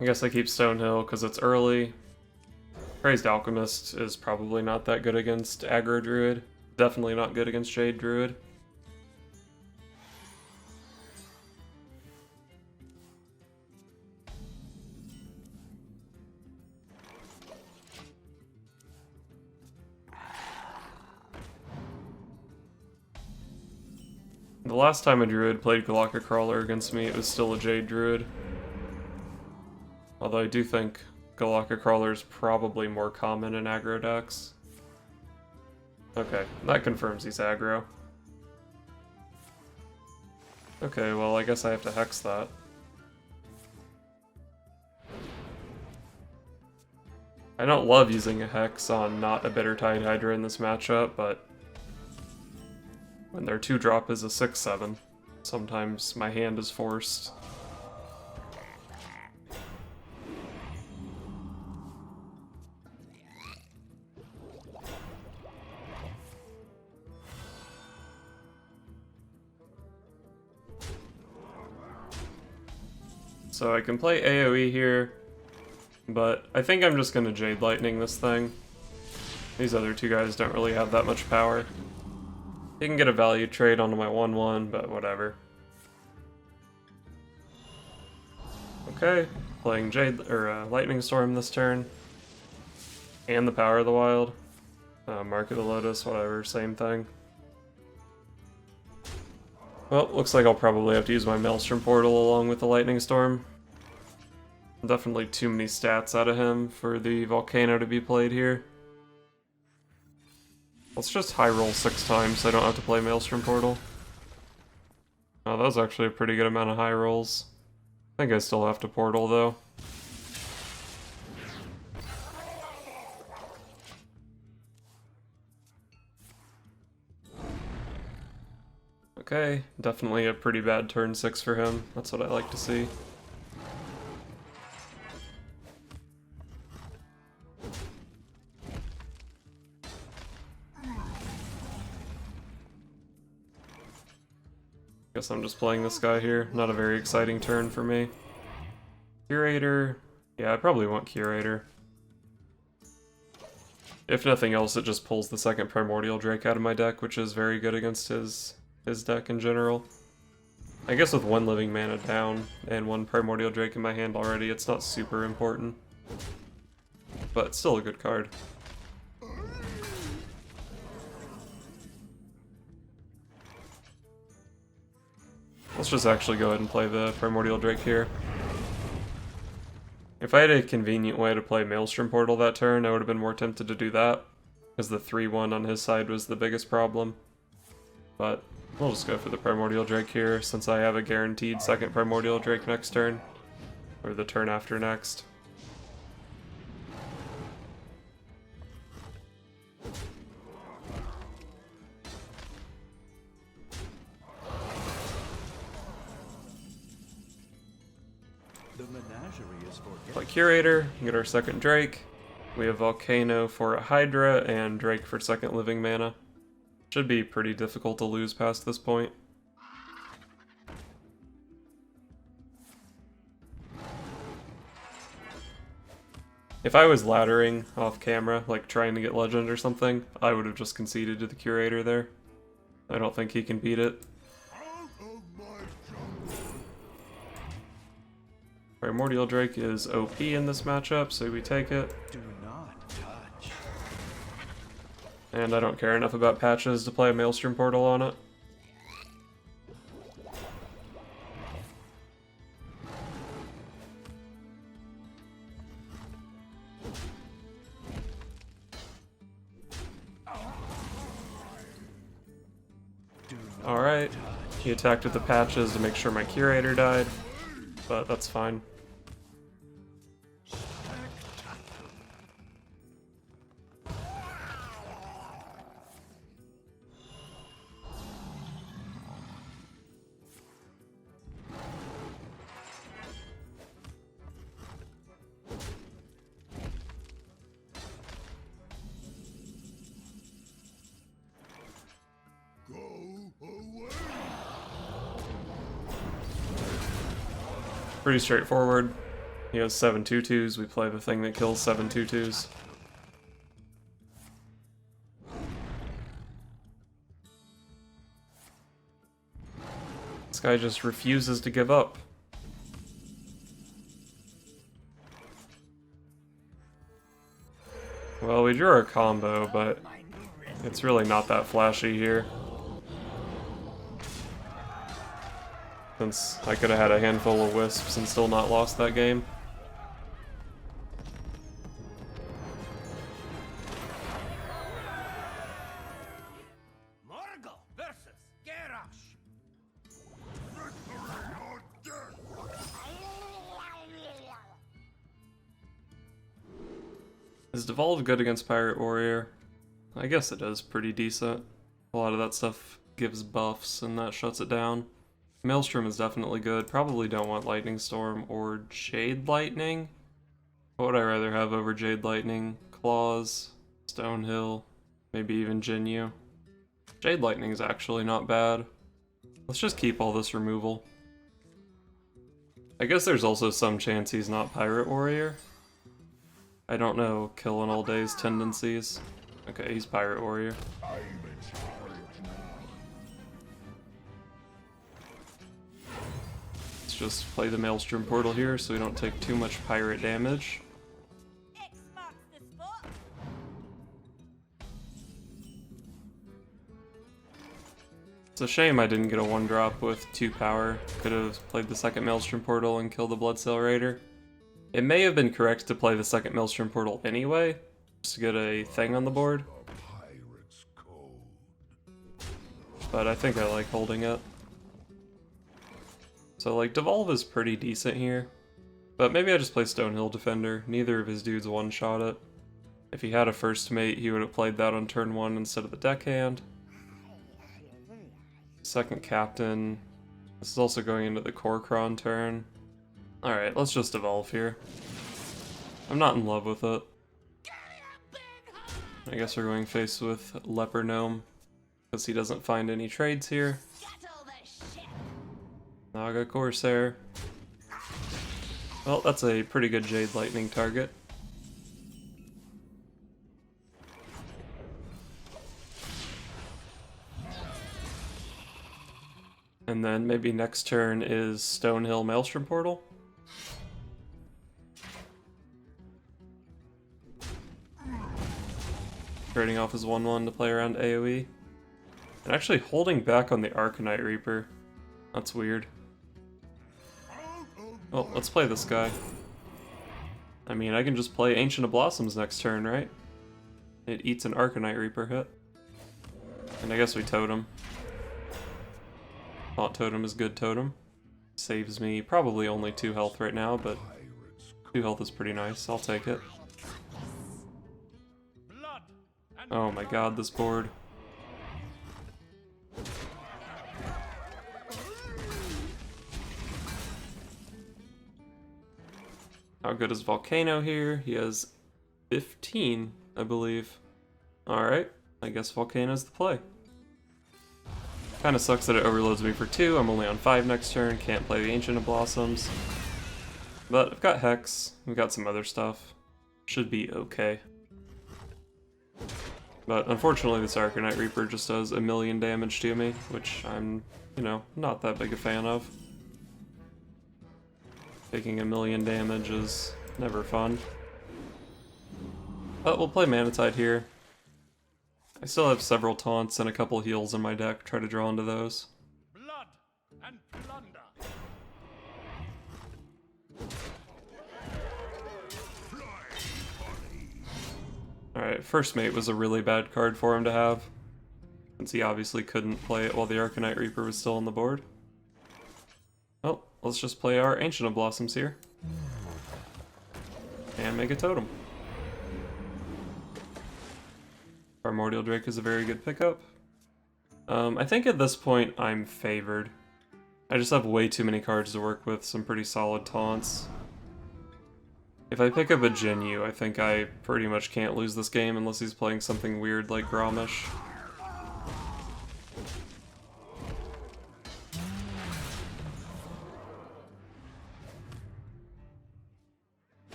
I guess I keep Stonehill because it's early. Crazed Alchemist is probably not that good against Aggro Druid. Definitely not good against Jade Druid. The last time a Druid played Galactic Crawler against me, it was still a Jade Druid. Although I do think Galactic Crawler is probably more common in aggro decks. Okay, that confirms he's aggro. Okay, well I guess I have to hex that. I don't love using a hex on not a Bitter Tide Hydra in this matchup, but when their 2-drop is a 6/7, sometimes my hand is forced. So I can play AoE here, but I think I'm just gonna Jade Lightning this thing. These other two guys don't really have that much power. You can get a value trade onto my 1/1, but whatever. Okay, playing Lightning Storm this turn. And the Power of the Wild. Mark of the Lotus, whatever, same thing. Well, looks like I'll probably have to use my Maelstrom Portal along with the Lightning Storm. Definitely too many stats out of him for the Volcano to be played here. Let's just high roll 6 times so I don't have to play Maelstrom Portal. Oh, that was actually a pretty good amount of high rolls. I think I still have to Portal though. Okay, definitely a pretty bad turn 6 for him. That's what I like to see. Guess I'm just playing this guy here. Not a very exciting turn for me. Curator. Yeah, I probably want Curator. If nothing else, it just pulls the second Primordial Drake out of my deck, which is very good against his deck in general. I guess with 1 living mana down and 1 Primordial Drake in my hand already, it's not super important. But it's still a good card. Let's just actually go ahead and play the Primordial Drake here. If I had a convenient way to play Maelstrom Portal that turn, I would have been more tempted to do that, because the 3/1 on his side was the biggest problem. But we'll just go for the Primordial Drake here, since I have a guaranteed second Primordial Drake next turn, or the turn after next. Play Curator, get our second Drake. We have Volcano for a Hydra and Drake for second living mana. Should be pretty difficult to lose past this point. If I was laddering off camera, like trying to get Legend or something, I would have just conceded to the Curator there. I don't think he can beat it. Primordial Drake is OP in this matchup, so we take it. Do not touch. And I don't care enough about patches to play a Maelstrom Portal on it. Alright, he attacked with the patches to make sure my Curator died, but that's fine. pretty straightforward. He has 7 2/2s, we play the thing that kills 7 2/2s. This guy just refuses to give up. Well, we drew our combo, but it's really not that flashy here. Since I could have had a handful of wisps and still not lost that game. Is Devolve good against Pirate Warrior? I guess it is pretty decent. A lot of that stuff gives buffs and that shuts it down. Maelstrom is definitely good. Probably don't want Lightning Storm or Jade Lightning. What would I rather have over Jade Lightning? Claws, Stonehill, maybe even Jinyu. Jade Lightning is actually not bad. Let's just keep all this removal. I guess there's also some chance he's not Pirate Warrior. I don't know Killing All Day's tendencies. Okay, he's Pirate Warrior. Let's just play the Maelstrom Portal here so we don't take too much pirate damage. It's a shame I didn't get a 1-drop with 2 power. Could have played the second Maelstrom Portal and killed the Bloodsail Raider. It may have been correct to play the second Maelstrom Portal anyway, just to get a thing on the board. But I think I like holding it. So like, Devolve is pretty decent here. But maybe I just play Stonehill Defender. Neither of his dudes one-shot it. If he had a first mate, he would have played that on turn 1 instead of the deckhand. Second Captain. This is also going into the Korkron turn. Alright, let's just evolve here. I'm not in love with it. I guess we're going face with Leper Gnome, because he doesn't find any trades here. Naga Corsair. Well, that's a pretty good Jade Lightning target. And then maybe next turn is Stonehill Maelstrom Portal. Trading off his 1/1 to play around AoE. And actually holding back on the Arcanite Reaper. That's weird. Well, let's play this guy. I mean, I can just play Ancient of Blossoms next turn, right? It eats an Arcanite Reaper hit. And I guess we totem. Thought Totem is good totem. Saves me probably only 2 health right now, but 2 health is pretty nice. I'll take it. Oh my god, this board. How good is Volcano here? He has 15, I believe. Alright, I guess Volcano's the play. Kinda sucks that it overloads me for 2. I'm only on 5 next turn, can't play the Ancient of Blossoms. But I've got Hex, we've got some other stuff. Should be okay. But unfortunately this Arcanite Reaper just does 1,000,000 damage to me, which I'm, you know, not that big a fan of. Taking 1,000,000 damage is never fun. But we'll play Manatide here. I still have several taunts and a couple heals in my deck, try to draw into those. Blood and plunder. Alright, First Mate was a really bad card for him to have, since he obviously couldn't play it while the Arcanite Reaper was still on the board. Well, let's just play our Ancient of Blossoms here. And make a totem. Primordial Drake is a very good pickup. I think at this point I'm favored. I just have way too many cards to work with, some pretty solid taunts. If I pick up a Jinyu, I think I pretty much can't lose this game unless he's playing something weird like Gromish.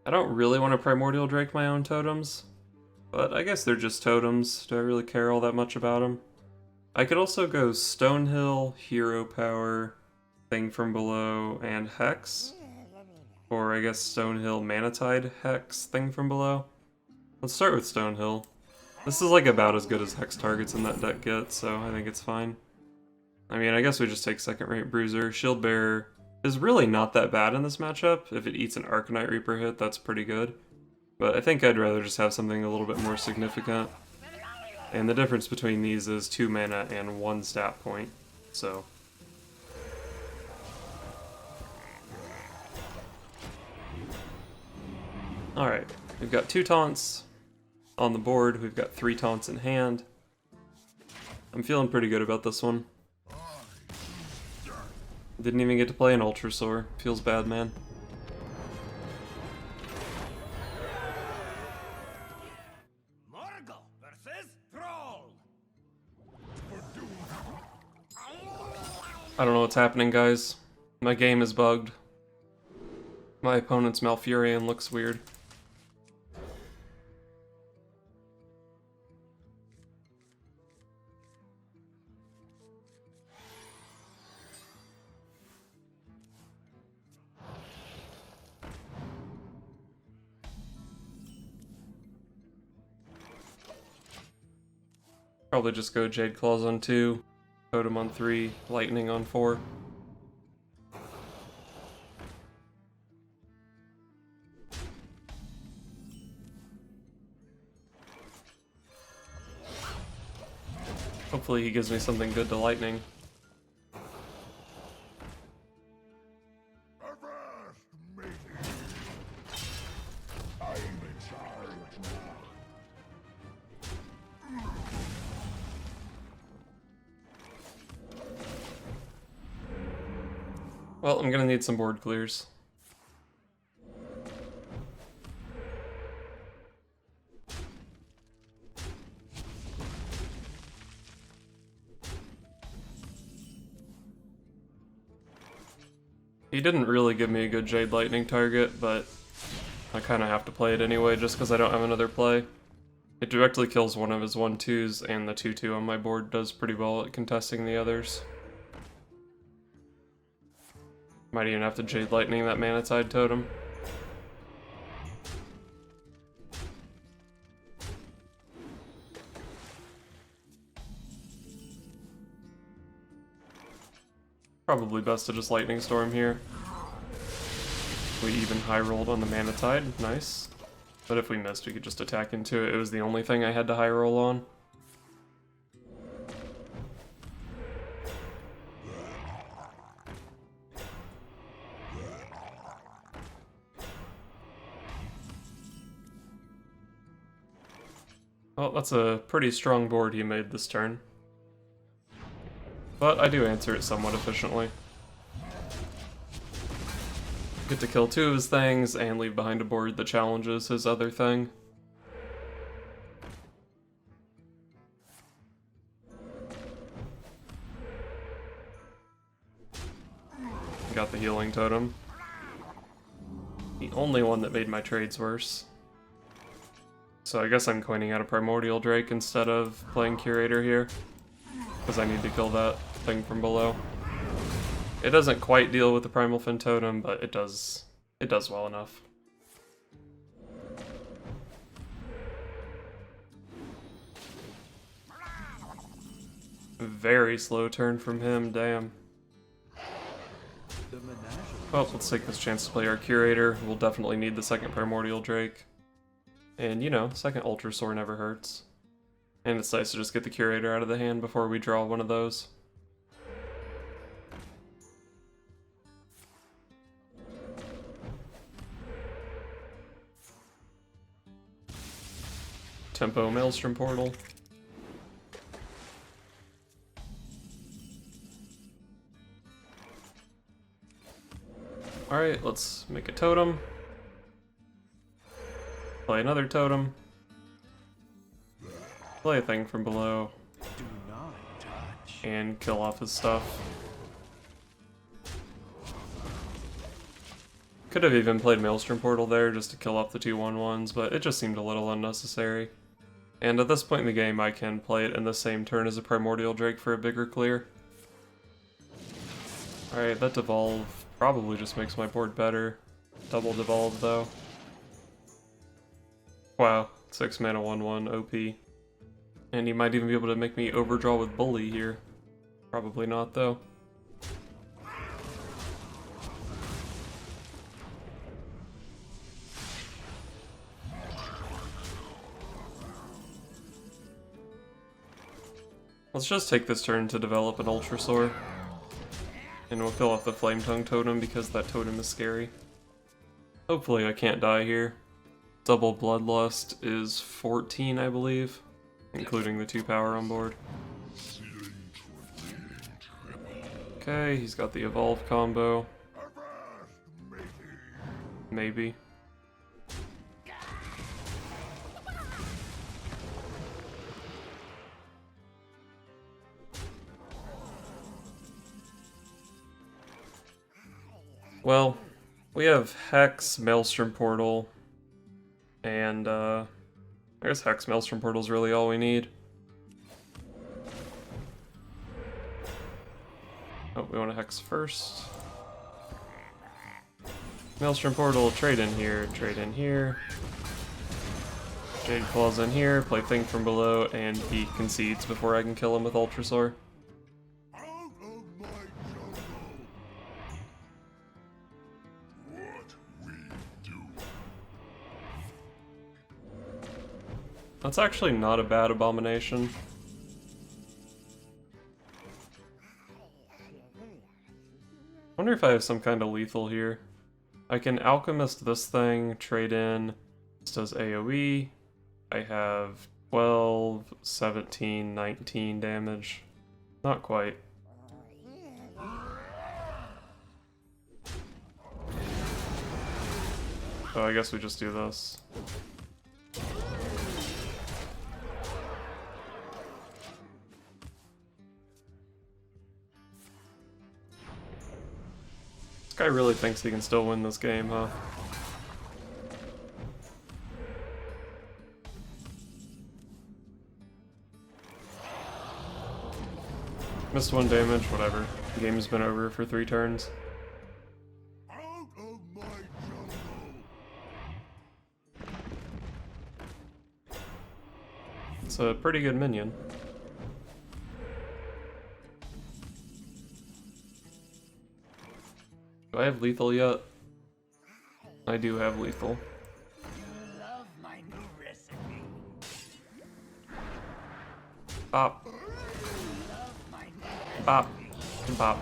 I don't really want to Primordial Drake my own totems, but I guess they're just totems. Do I really care all that much about them? I could also go Stonehill, Hero Power, Thing from Below, and Hex. Or I guess Stonehill, Manatide, Hex, Thing from Below. Let's start with Stonehill. This is like about as good as Hex targets in that deck get, so I think it's fine. I mean, I guess we just take second rate Bruiser. Shield Bearer is really not that bad in this matchup. If it eats an Arcanite Reaper hit, that's pretty good. But I think I'd rather just have something a little bit more significant. And the difference between these is 2 mana and 1 stat point, so... Alright, we've got 2 taunts on the board, we've got 3 taunts in hand. I'm feeling pretty good about this one. Didn't even get to play an Ultrasaur. Feels bad, man. I don't know what's happening, guys. My game is bugged. My opponent's Malfurion looks weird. Probably just go Jade Claws on 2, Totem on 3, Lightning on 4. Hopefully he gives me something good to Lightning. Well, I'm gonna need some board clears. He didn't really give me a good Jade Lightning target, but I kind of have to play it anyway just because I don't have another play. It directly kills one of his 1/2s, and the 2/2 on my board does pretty well at contesting the others. Might even have to Jade Lightning that Manatide totem. Probably best to just Lightning Storm here. We even high rolled on the Manatide, nice. But if we missed, we could just attack into it. It was the only thing I had to high roll on. Well, that's a pretty strong board he made this turn. But I do answer it somewhat efficiently. Get to kill 2 of his things and leave behind a board that challenges his other thing. Got the healing totem. The only one that made my trades worse. So I guess I'm coining out a Primordial Drake instead of playing Curator here, because I need to kill that thing from below. It doesn't quite deal with the Primal Fin Totem, but it does well enough. Very slow turn from him, damn. Well, let's take this chance to play our Curator. We'll definitely need the second Primordial Drake. And, you know, second Ultrasaur never hurts. And it's nice to just get the Curator out of the hand before we draw one of those. Tempo Maelstrom Portal. Alright, let's make a totem. Play another totem. Play a thing from below. Do not touch. And kill off his stuff. Could have even played Maelstrom Portal there just to kill off the 2/1/1s, but it just seemed a little unnecessary. And at this point in the game, I can play it in the same turn as a Primordial Drake for a bigger clear. Alright, that Devolve probably just makes my board better. Double Devolve, though. Wow, 6 mana 1/1 OP. And he might even be able to make me overdraw with Bully here. Probably not, though. Let's just take this turn to develop an Ultrasaur. And we'll kill off the Flame Tongue totem because that totem is scary. Hopefully I can't die here. Double Bloodlust is 14, I believe, including the 2 power on board. Okay, he's got the Evolve combo. Maybe. Well, we have Hex, Maelstrom Portal, and I guess Hex, Maelstrom Portal is really all we need. Oh, we want to Hex first. Maelstrom Portal, trade in here, trade in here. Jade Claws in here, play Thing from below, and he concedes before I can kill him with Ultrasaur. That's actually not a bad abomination. Wonder if I have some kind of lethal here. I can Alchemist this thing, trade in. This does AoE. I have 12, 17, 19 damage. Not quite. So I guess we just do this. This guy really thinks he can still win this game, huh? Missed 1 damage, whatever. The game's been over for 3 turns. It's a pretty good minion. Do I have lethal yet? I do have lethal. Pop. Pop. And pop.